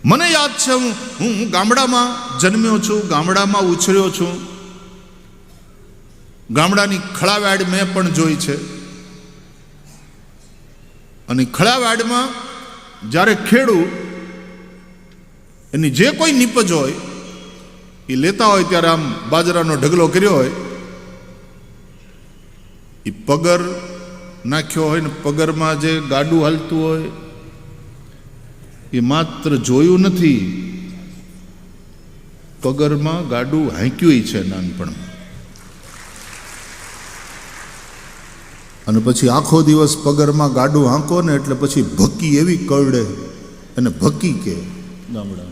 મને યાદ છે, હું ગામડામાં જન્મ્યો છું, ગામડામાં ઉછર્યો છું. ગામડાની ખળાવાડ મેં પણ જોઈ છે. અને ખળાવાડમાં જ્યારે ખેડૂત એની જે કોઈ નીપજ હોય એ લેતા હોય ત્યારે આમ બાજરાનો ઢગલો કર્યો હોય, એ પગર નાખ્યો હોય ને પગરમાં જે ગાડું હાલતું હોય એ માત્ર જોયું નથી, પગરમાં ગાડું હાંક્યું છે નાનપણમાં. અને પછી આખો દિવસ પગરમાં ગાડું હાંકો ને એટલે પછી ભક્કી એવી કરડે, અને ભક્કી કે ગામડા.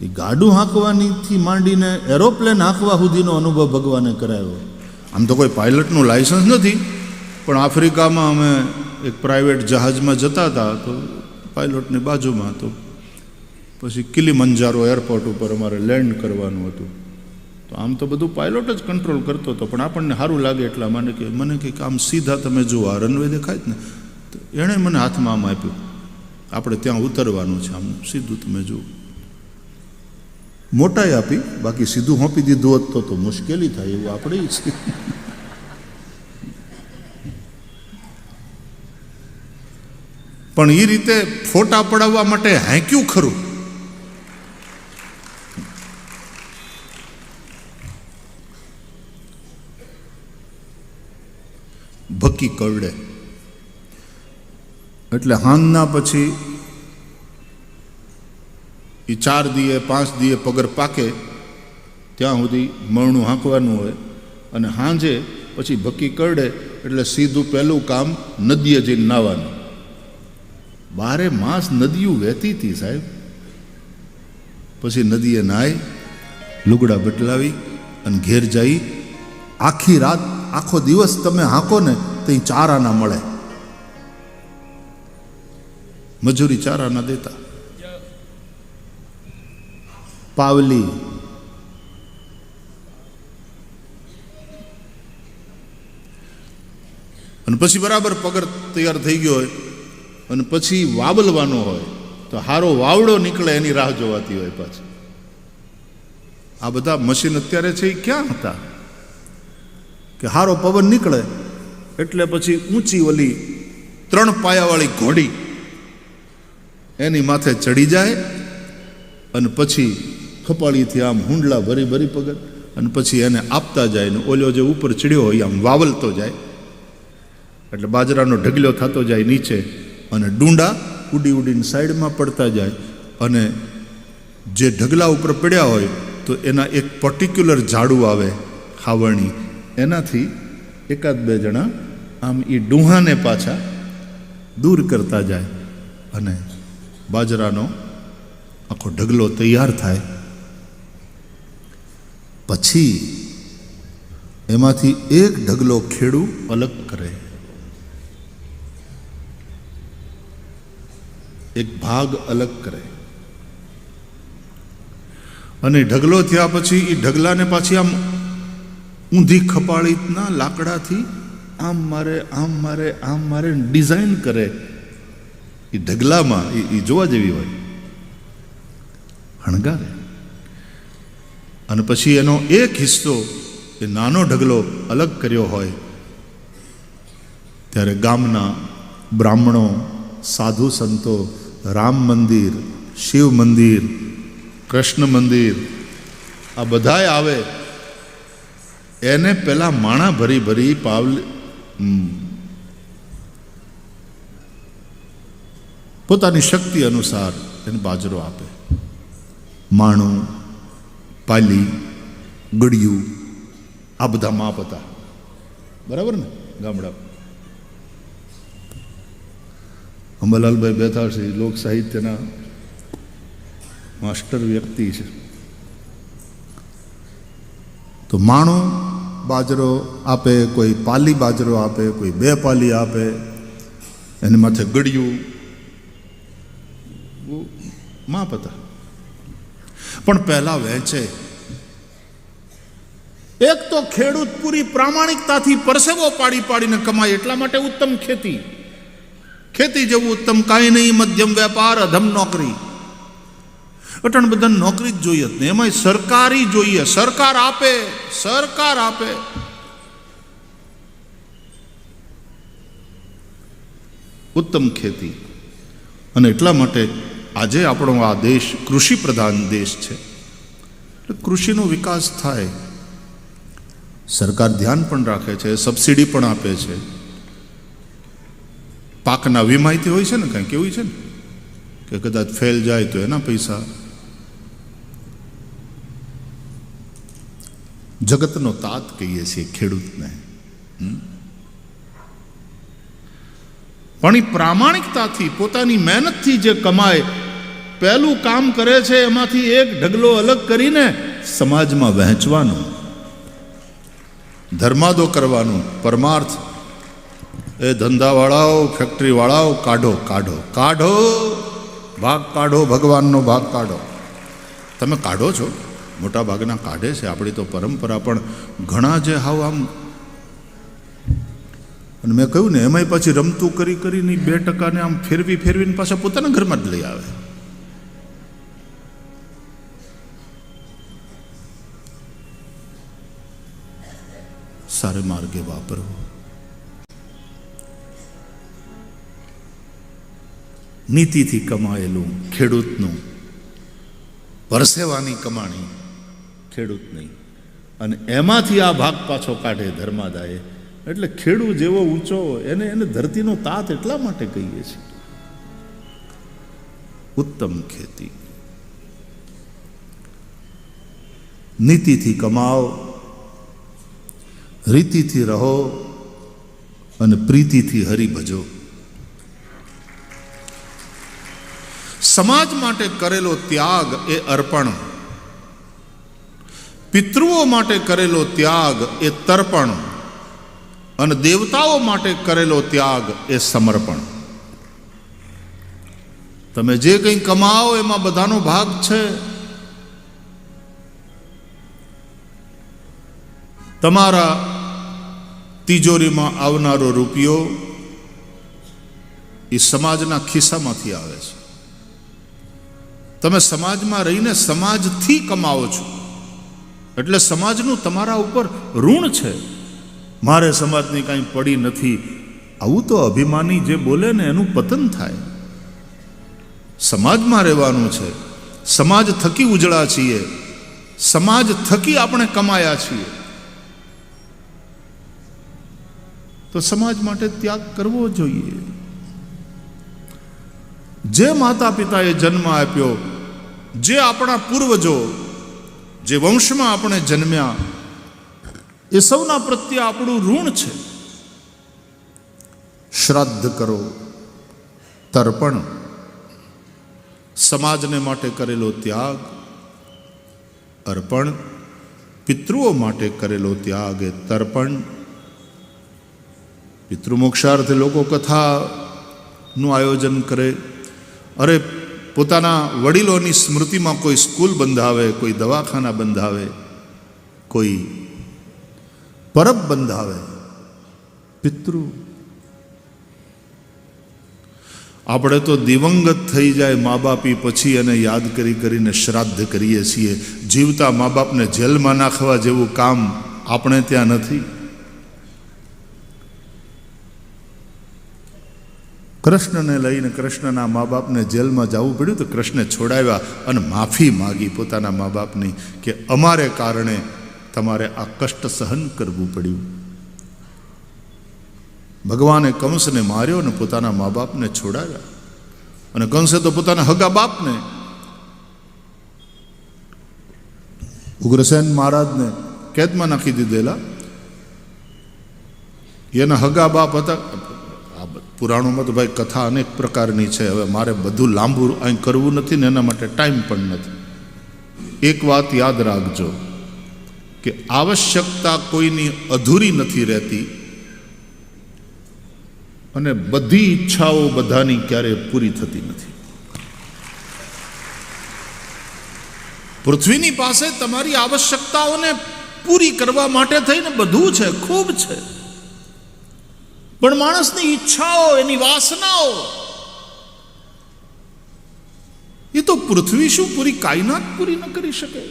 એ ગાડું હાંકવાનીથી માંડીને એરોપ્લેન હાંકવા સુધીનો અનુભવ ભગવાને કરાવ્યો. આમ તો કોઈ પાયલટનું લાયસન્સ નથી, પણ આફ્રિકામાં અમે એક પ્રાઇવેટ જહાજમાં જતા હતા, તો પાયલોટની બાજુમાં તો પછી કિલીમંજારો એરપોર્ટ ઉપર અમારે લેન્ડ કરવાનું હતું. તો આમ તો બધું પાયલોટ જ કંટ્રોલ કરતો હતો, પણ આપણને સારું લાગે એટલા મને કે આમ સીધા તમે જુઓ, આ રનવે દેખાય જ ને, તો એણે મને હાથમાં આમ આપ્યું, આપણે ત્યાં ઉતરવાનું છે, આમ સીધું તમે જુઓ. મોટાઈ આપી, બાકી સીધું હોંપી દીધું હોત તો મુશ્કેલી થાય, એવું આપણે છે. પણ એ રીતે ફોટા પડાવવા માટે હાંક્યું ખરું. ભક્કી કરડે એટલે હાંજના પછી એ 4 દીએ 5 દીએ પગર પાકે ત્યાં સુધી મરણું હાંકવાનું હોય. અને સાંજે પછી ભક્કી કરડે એટલે સીધું પહેલું કામ નદીએ જઈને નાહવાનું. 12 માસ નદીઓ વહેતી હતી સાહેબ. પછી નદીએ નાહી, લુગડા બદલાવી અને ઘેર જઈ. આખી રાત આખો દિવસ તમે હાંકો ને તો એ ચારાના મળે, મજૂરી ચારાના દેતા. પાવલી અને પછી બરાબર પગર તૈયાર થઈ ગયો હોય અને પછી વાવલવાનો હોય તો હારો વાવડો નીકળે એની રાહ જોવાતી હોય. પાછી આ બધા મશીન અત્યારે છે એ ક્યાં હતા કે હારો પવન નીકળે એટલે પછી ઊંચી ઓલી 3 પાયાવાળી ઘોડી એની માથે ચડી જાય અને પછી ખપાળીથી આમ હુંડલા ભરી ભરી પગર અને પછી એને આપતા જાય ને ઓલો જે ઉપર ચડ્યો હોય આમ વાવલતો જાય એટલે બાજરાનો ઢગલો થતો જાય નીચે અને ડુંડા ઉડી ઉડીને સાઈડમાં પડતા જાય. અને જે ઢગલા ઉપર પડ્યા હોય તો એના એક પર્ટિક્યુલર ઝાડુ આવે ખાવણી, એનાથી 1-2 જણા આમ એ ડુહાને પાછા દૂર કરતા જાય અને બાજરાનો આખો ઢગલો તૈયાર થાય. પછી એમાંથી એક ઢગલો ખેડૂ અલગ કરે, એક ભાગ અલગ કરે. અને ઢગલો થયા પછી એ ઢગલાને પાછી આમ ઊંધી ખપાળીના લાકડાથી આમ મારે આમ મારે આમ મારે ડિઝાઇન કરે. એ ઢગલામાં એ જોવા જેવી હોય, હણગારે. અને પછી એનો એક હિસ્સો એ નાનો ઢગલો અલગ કર્યો હોય ત્યારે ગામના બ્રાહ્મણો, સાધુ સંતો રામ મંદિર, શિવ મંદિર, કૃષ્ણ મંદિર આ બધાય આવે. એને પેલા માણા ભરી ભરી પોતાની શક્તિ અનુસાર એને બાજરો આપે. માણું, પાલી, ગળિયું આ બધા માપ હતા, બરાબર ને. ગામડા અંબાલાલભાઈ બેથાર છે, લોક સાહિત્યના માસ્ટર વ્યક્તિ છે. તો માણું બાજરો આપે, કોઈ પાલી બાજરો આપે, કોઈ 2 પાલી આપે, એની માથે ગળિયું માપ હતા. પણ પહેલા વહેંચે એક તો ખેડૂત પૂરી પ્રામાણિકતાથી પરસેવો પાડી પાડીને કમાય, એટલા માટે ઉત્તમ ખેતી. ખેતી જેવું ઉત્તમ કાંઈ નહીં. મધ્યમ વેપાર, અધમ નોકરી. અટણ બધા નોકરી જ જોઈએ જ ને, એમાંય સરકારી જોઈએ. સરકાર આપે. ઉત્તમ ખેતી. અને એટલા માટે આજે આપણો આ દેશ કૃષિ પ્રધાન દેશ છે. એટલે કૃષિનો વિકાસ થાય. સરકાર ધ્યાન પણ રાખે છે, સબસિડી પણ આપે છે. પાકના વીમાયથી હોય છે ને, કંઈક એવું છે ને કે કદાચ ફેલ જાય તો એના પૈસા. જગતનો તાત કહીએ છીએ ખેડૂતને. પણ એ પ્રામાણિકતાથી પોતાની મહેનતથી જે કમાય, પહેલું કામ કરે છે એમાંથી એક ઢગલો અલગ કરીને સમાજમાં વહેંચવાનું, ધર્માદો કરવાનું. પરમાર્થ એ ધંધાવાળાઓ, ફેક્ટરીવાળાઓ કાઢો, ભાગ કાઢો, ભગવાનનો ભાગ કાઢો. તમે કાઢો છો, મોટા ભાગના કાઢે છે. આપણી તો પરંપરા, પણ ઘણા જે હાવ આમ, અને મેં કહ્યું ને એમાંય પછી રમતું કરીને 2% આમ ફેરવીને પાછા પોતાના ઘરમાં જ લઈ આવે. સારે માર્ગે વાપરવું. નીતિથી કમાયેલું ખેડૂતનું, પરસેવાની કમાણી ખેડૂતની, અને એમાંથી આ ભાગ પાછો કાઢે ધર્માદાયે. એટલે ખેડૂત જેવો ઊંચો એને ધરતીનો તાત એટલા માટે કહીએ છીએ. ઉત્તમ ખેતી. નીતિથી કમાઓ, રીતિથી રહો અને પ્રીતિથી હરિ ભજો. સમાજ માટે કરેલો ત્યાગ એ અર્પણ, પિતૃઓ માટે કરેલો ત્યાગ એ તર્પણ, અને દેવતાઓ માટે કરેલો ત્યાગ એ સમર્પણ. તમે જે કંઈ કમાઓ એમાં બધાનો ભાગ છે. તમારા તિજોરીમાં આવનારો રૂપિયો એ સમાજના ખિસ્સામાંથી આવે છે. તમે સમાજમાં રહીને સમાજથી કમાવો છો, એટલે સમાજનું તમારા ઉપર ઋણ છે. મારે સમાજની કાંઈ પડી નથી, આવું તો અભિમાની જે બોલે ને એનું પતન થાય. સમાજમાં રહેવાનું છે, સમાજ થકી ઉજળા છીએ, સમાજ થકી આપણે કમાયા છીએ, તો સમાજ માટે ત્યાગ કરવો જોઈએ. જે માતા પિતાએ જન્મ આપ્યો, જે આપણા પૂર્વજો, જે વંશમાં આપણે જન્મ્યા, એ સૌના પ્રત્યે આપણું ઋણ છે. શ્રાદ્ધ કરો, તર્પણ, સમાજને માટે કરેલો ત્યાગ, અર્પણ, પિતૃઓ માટે કરેલો ત્યાગ એ તર્પણ. પિતૃમોક્ષાર્થે લોકો કથાનું આયોજન કરે. અરે પોતાના વડીલોની સ્મૃતિમાં કોઈ સ્કૂલ બંધાવે, કોઈ દવાખાના બંધાવે, કોઈ પરબ બંધાવે. પિતૃ. આપણે તો દિવંગત થઈ જાય મા બાપી પછી એને યાદ કરીને શ્રાદ્ધ કરીએ છીએ. જીવતા મા બાપને જેલમાં નાખવા જેવું કામ આપણે ત્યાં નથી. કૃષ્ણને લઈને કૃષ્ણના મા બાપને જેલમાં જવું પડ્યું તો કૃષ્ણે છોડાવ્યા અને માફી માગી પોતાના મા બાપની કે અમારે કારણે તમારે આ કષ્ટ સહન કરવું પડ્યું. ભગવાને કંસને માર્યો ને પોતાના મા બાપને છોડાવ્યા. અને કંસે તો પોતાના હગા બાપને, ઉગ્રસેન મહારાજને કેદમાં નાખી દીધેલા. એના હગા બાપ હતા. પુરાણોમાં તો ભાઈ કથા અનેક પ્રકારની છે. હવે મારે બધું લાંબુ અહીં કરવું નથી ને એના માટે ટાઈમ પણ નથી. એક વાત યાદ રાખજો કે આવશ્યકતા કોઈની અધૂરી નથી રહેતી, અને બધી ઈચ્છાઓ બધાની ક્યારેય પૂરી થતી નથી. પૃથ્વીની પાસે તમારી આવશ્યકતાઓને પૂરી કરવા માટે થઈને બધું છે, ખૂબ છે, પણ માણસની ઈચ્છાઓ, એની વાસનાઓ, એ તો પૃથ્વી શું પૂરી કાયનાત પૂરી ન કરી શકે.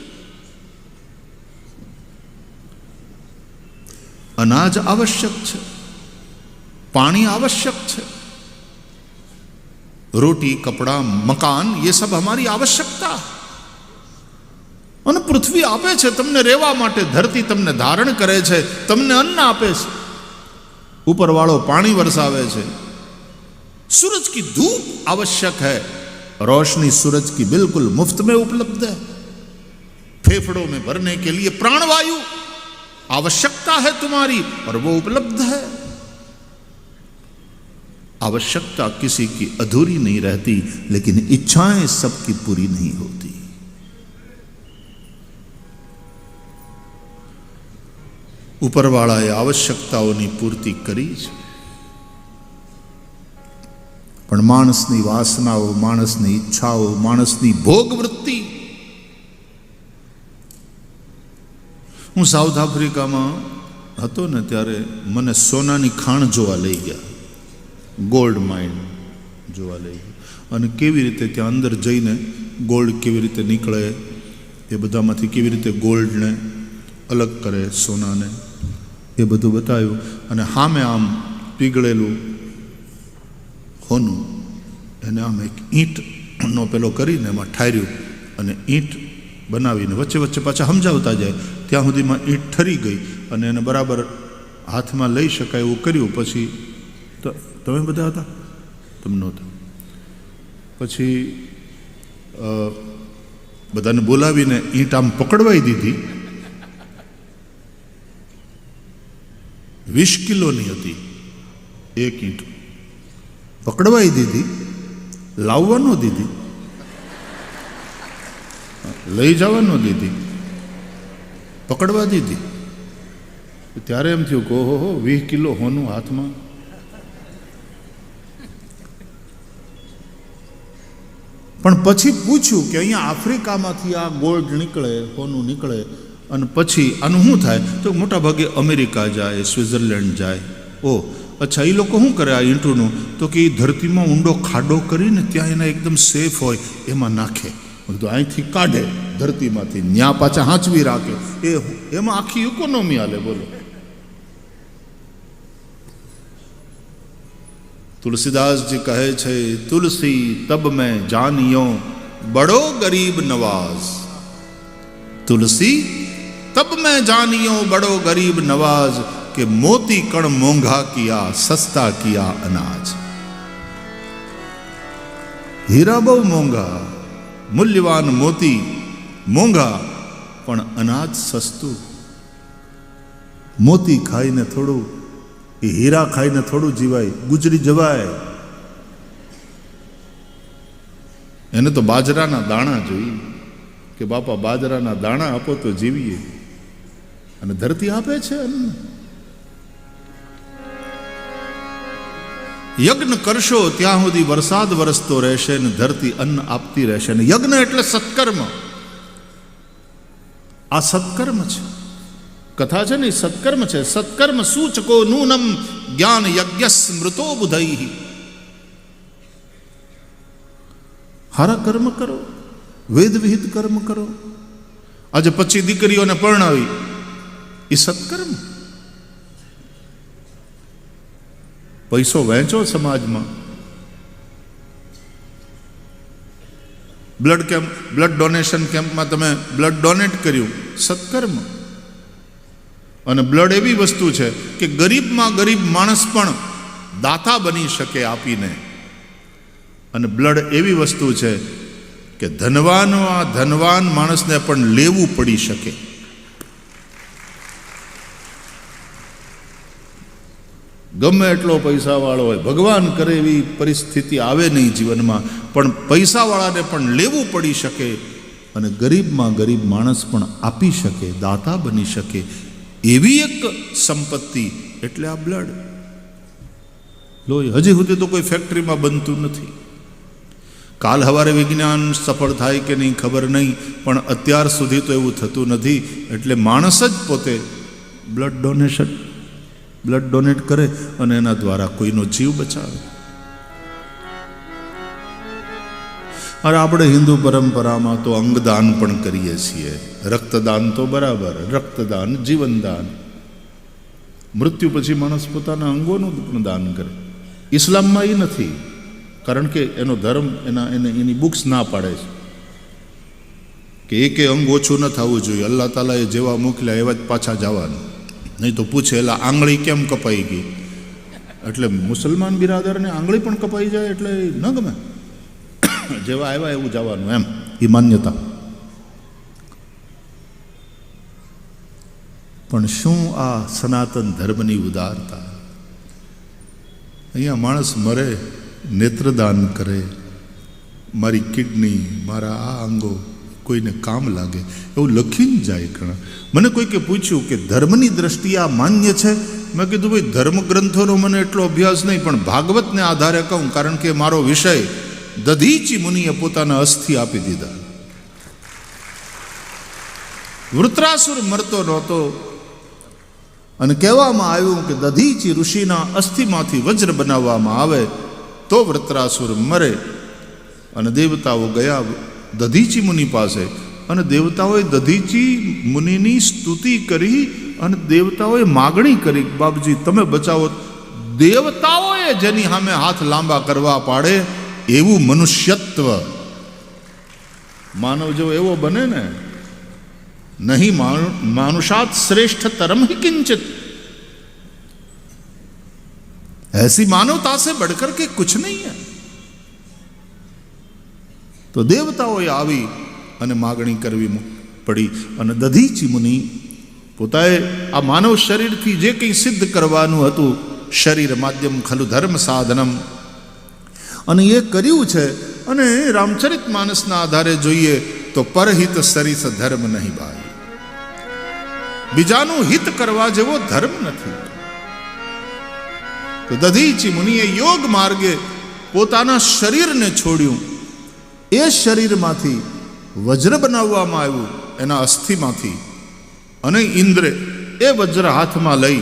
અનાજ આવશ્યક છે, પાણી આવશ્યક છે, રોટી, કપड़ा, મકાન, ये सब हमारी आवश्यकता. અને પૃથ્વી આપે છે તમને રહેવા માટે, ધરતી તમને ધારણ કરે છે, તમને અન્ન આપે છે, ઉપરવાળો પાણી વરસાવે છે. सूरज की धूप आवश्यक है, रोशनी सूरज की बिल्कुल मुफ्त में उपलब्ध है. फेफड़ों में भरने के लिए प्राणवायु आवश्यकता है तुम्हारी, और वो उपलब्ध है. आवश्यकता किसी की अधूरी नहीं रहती, लेकिन इच्छाएं सबकी पूरी नहीं होती. ઉપરવાળાએ આવશ્યકતાઓની પૂર્તિ કરી છે, પણ માણસની વાસનાઓ, માણસની ઈચ્છાઓ, માણસની ભોગ વૃત્તિ. હું સાઉથ આફ્રિકામાં હતો ને ત્યારે મને સોનાની ખાણ જોવા લઈ ગયા, ગોલ્ડ માઇન જોવા લઈ ગયા, અને કેવી રીતે ત્યાં અંદર જઈને ગોલ્ડ કેવી રીતે નીકળે, એ બધામાંથી કેવી રીતે ગોલ્ડને અલગ કરે, સોનાને, એ બધું બતાવ્યું. અને સામે આમ પીગળેલું હોનું, એને આમ એક ઈંટનો પેલો કરીને એમાં ઠાર્યું, અને ઈંટ બનાવીને વચ્ચે વચ્ચે પાછા સમજાવતા જાય ત્યાં સુધીમાં ઈંટ ઠરી ગઈ, અને એને બરાબર હાથમાં લઈ શકાય એવું કર્યું. પછી તમે બધા હતા? તમે નહોતા. પછી બધાને બોલાવીને ઈંટ આમ પકડવાઈ દીધી. 20 કિલોની હતી એક ઈંટ. પકડવાઈ દીધી, લાવવા ન દીધી, લઈ જવા ન દીધી, પકડવા દીધી. ત્યારે એમ થયું કે ઓહો 20 કિલો હોનું હાથમાં. પણ પછી પૂછ્યું કે અહીંયા આફ્રિકામાંથી આ ગોલ્ડ નીકળે, હોનું નીકળે, અને પછી આનું શું થાય? તો મોટા ભાગે અમેરિકા જાય, સ્વિટ્ઝરલેન્ડ જાય. ઓ અચ્છા, એ લોકો શું કરે આ ઈંટુનું? તો કે એ ધરતીમાં ઊંડો ખાડો કરીને ત્યાં એના એકદમ સેફ હોય એમાં નાખે. બધું અહીંથી કાઢે ધરતીમાંથી, ત્યાં પાછા હાંચવી રાખે. એમાં આખી ઇકોનોમી હાલે. બોલો. तुलसीदास जी कहे छे, तुलसी तब मैं जानियो बड़ो गरीब नवाज. तुलसी तब मैं जानियो बड़ो गरीब नवाज, के मोती कण मोंघा किया, सस्ता किया अनाज. हीरा बहु मोंघा, मूल्यवान मोती मोंघा, पण अनाज सस्तुं. मोती खाઈને થોડું, એ હીરા ખાઈને થોડું જીવાય, ગુજરી જવાય. એને તો બાજરાના દાણા જોઈએ કે બાપા બાજરાના દાણા આપો તો જીવીએ. અને ધરતી આપે છે અન્ન. યજ્ઞ કરશો ત્યાં સુધી વરસાદ વરસતો રહેશે ને ધરતી અન્ન આપતી રહેશે. ને યજ્ઞ એટલે સત્કર્મ. આ સત્કર્મ છે. કથા છે ને, સત્કર્મ છે. સત્કર્મ સૂચકો નૂનમ જ્ઞાન યજ્ઞ સ્મૃતો બુધૈ. હારા કર્મ કરો, વેદ વિહિત કર્મ કરો. આજે 25 દીકરીઓને પરણાવી, એ સત્કર્મ. પૈસો વહેંચો સમાજમાં. બ્લડ કેમ્પ, બ્લડ ડોનેશન કેમ્પમાં તમે બ્લડ ડોનેટ કર્યું, સત્કર્મ. અને બ્લડ એવી વસ્તુ છે કે ગરીબમાં ગરીબ માણસ પણ દાતા બની શકે આપીને. અને બ્લડ એવી વસ્તુ છે કે ધનવાન માણસને પણ લેવું પડી શકે. ગમે એટલો પૈસાવાળો હોય, ભગવાન કરે એવી પરિસ્થિતિ આવે નહીં જીવનમાં, પણ પૈસાવાળાને પણ લેવું પડી શકે. અને ગરીબમાં ગરીબ માણસ પણ આપી શકે, દાતા બની શકે. એવી એક સંપત્તિ એટલે આ બ્લડ, લોહી. હજી સુધી તો કોઈ ફેક્ટરીમાં બનતું નથી. કાલ સવારે વિજ્ઞાન સફળ થાય કે નહીં ખબર નહીં, પણ અત્યાર સુધી તો એવું થતું નથી. એટલે માણસ જ પોતે બ્લડ ડોનેટ કરે અને એના દ્વારા કોઈનો જીવ બચાવે. અરે આપણે હિન્દુ પરંપરામાં તો અંગદાન પણ કરીએ છીએ. રક્તદાન તો બરાબર, રક્તદાન જીવનદાન. મૃત્યુ પછી માણસ પોતાના અંગોનું પણ દાન કરે. ઇસ્લામમાં એ નથી, કારણ કે એનો ધર્મ એની બુક્સ ના પાડે છે કે અંગ ઓછું ન થવું જોઈએ. અલ્લાહ તાલાએ જેવા મોકલ્યા એવા જ પાછા જવાનું. નહીં તો પૂછે એલા આંગળી કેમ કપાઈ ગઈ? એટલે મુસલમાન બિરાદરને આંગળી પણ કપાઈ જાય એટલે ન ગમે. જેવા આવ્યા એવું જવાનું, એમ એ માન્યતા. પણ શું આ સનાતન ધર્મની ઉદારતા! અહીંયા માણસ મરે, નેત્રદાન કરે, મારી કિડની, મારા આ અંગો કોઈને કામ લાગે એવું લખીને જાય. ઘણા મને કોઈકે પૂછ્યું કે ધર્મની દ્રષ્ટિએ આ માન્ય છે? મેં કીધું ભાઈ ધર્મ ગ્રંથોનો મને એટલો અભ્યાસ નહીં, પણ ભાગવતને આધારે કહું, કારણ કે મારો વિષય દધીચી મુનિએ પોતાના અસ્થિ આપી દીધા. વૃત્રાસુર મરતો નહોતો અને કહેવામાં આવ્યું કે દધીચી ઋષિના અસ્થિમાંથી વજ્ર બનાવવામાં આવે તો વૃત્રાસુર મરે. અને દેવતાઓ ગયા દધીચી મુનિ પાસે, અને દેવતાઓએ દધીચી મુનિની સ્તુતિ કરી અને દેવતાઓએ માગણી કરી, બાપજી તમે બચાવો. દેવતાઓએ જેની સામે હાથ લાંબા કરવા પાડે એવું મનુષ્યત્વ માનવ જેવો એવો બને ને. નહીં માનુષાત શ્રેષ્ઠ તરમ ही किंचित, ऐसी मानवता से बढ़कर के कुछ नहीं है. તો દેવતાઓએ આવી અને માગણી કરવી પડી. અને દધીચી મુનિ પોતાએ આ માનવ શરીરથી જે કંઈ સિદ્ધ કરવાનું હતું, શરીર માધ્યમ ખલુ ધર્મ સાધનમ, અને એ કર્યું છે. અને રામચરિત માનસના આધારે જોઈએ તો પરહિત સરિસ ધર્મ નહીં ભાઈ. બીજાનું હિત કરવા જેવો ધર્મ નથી. તો દધીચી મુનિએ યોગ માર્ગે પોતાના શરીરને છોડ્યું. એ શરીરમાંથી વજ્ર બનાવવામાં આવ્યું, એના અસ્થિમાંથી. અને ઇન્દ્રે એ વજ્ર હાથમાં લઈ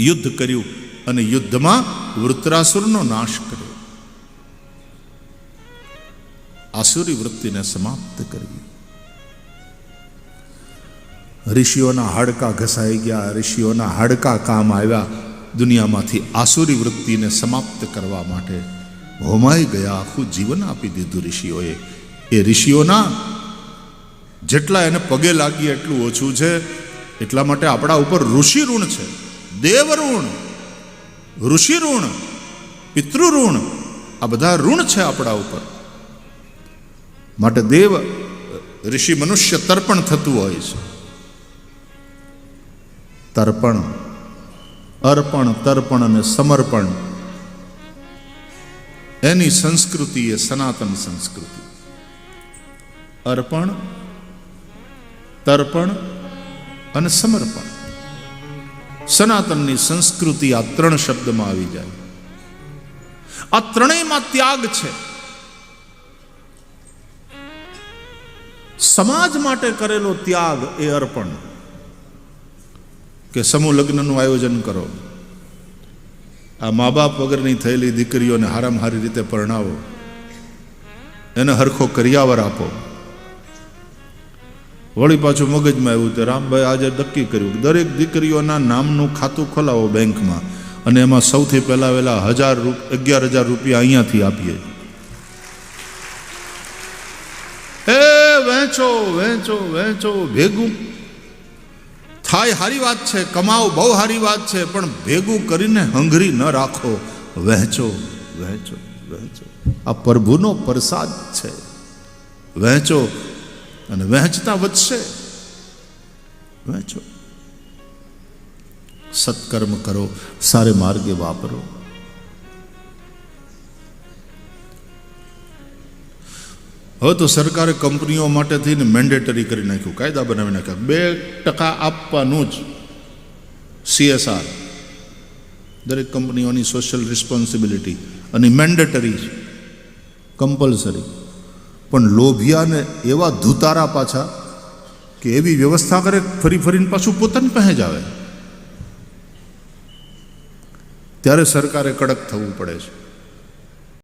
યુદ્ધ કર્યું અને યુદ્ધમાં વૃત્રાસુરનો નાશ કર્યો. આસુરી વૃત્તિને સમાપ્ત કરવી. ઋષિઓના હાડકા ઘસાઈ ગયા, ઋષિઓના હાડકા કામ આવ્યા. દુનિયામાંથી આસુરી વૃત્તિને સમાપ્ત કરવા માટે હોમાઈ ગયા, આખું જીવન આપી દીધું ઋષિઓએ. એ ઋષિઓના જેટલા એને પગે લાગીએ એટલું ઓછું છે. એટલા માટે આપણા ઉપર ઋષિ ઋણ છે, દેવ ઋણ, ઋષિ ઋણ, પિતૃ ઋણ, આ બધા ઋણ છે આપણા ઉપર. માટે દેવ ઋષિ મનુષ્ય તર્પણ થતું હોય છે. તર્પણ, અર્પણ, તર્પણ અને સમર્પણ, એની સંસ્કૃતિ એ સનાતન સંસ્કૃતિ. અર્પણ, તર્પણ અને સમર્પણ, સનાતનની સંસ્કૃતિ આ ત્રણ શબ્દમાં આવી જાય. આ ત્રણેયમાં ત્યાગ છે. સમાજ માટે કરેલો ત્યાગ એ અર્પણ. કે સમૂહ લગ્નનું આયોજન કરો, આ મા બાપ વગરની થયેલી દીકરીઓને હારામાં હારી રીતે પરણાવો, એને હરખો કરિયાવર આપો. વળી પાછું મગજમાં આવ્યું તો રામભાઈ આજે નક્કી કર્યું કે દરેક દીકરીઓના નામનું ખાતું ખોલાવો બેંકમાં, અને એમાં સૌથી પહેલા 11,000 રૂપિયા અહીંયાથી આપીએ. એ વહેંચો વહેંચો વહેંચો, ભેગું થાય હારી વાત છે, કમાઓ બહુ હારી વાત છે, પણ ભેગું કરીને હંગરી ન રાખો. વહેંચો વહેંચો વહેંચો, આ પ્રભુનો પ્રસાદ છે. વહેંચો અને વહેંચતા વધશે. વહેંચો, સત્કર્મ કરો, સારે માર્ગે વાપરો. હવે તો સરકારે કંપનીઓ માટે થઈને મેન્ડેટરી કરી નાખ્યું, કાયદા બનાવી નાખ્યા. 2% આપવાનું જ CSR, દરેક કંપનીઓની સોશિયલ રિસ્પોન્સિબિલિટી, અને મેન્ડેટરી છે. કમ્પલસરી. પણ લોભિયાને એવા ધુતારા પાછા કે એવી વ્યવસ્થા કરે ફરી ફરીને પાછું પોતાની પાસે જ આવે. ત્યારે સરકારે કડક થવું પડે છે.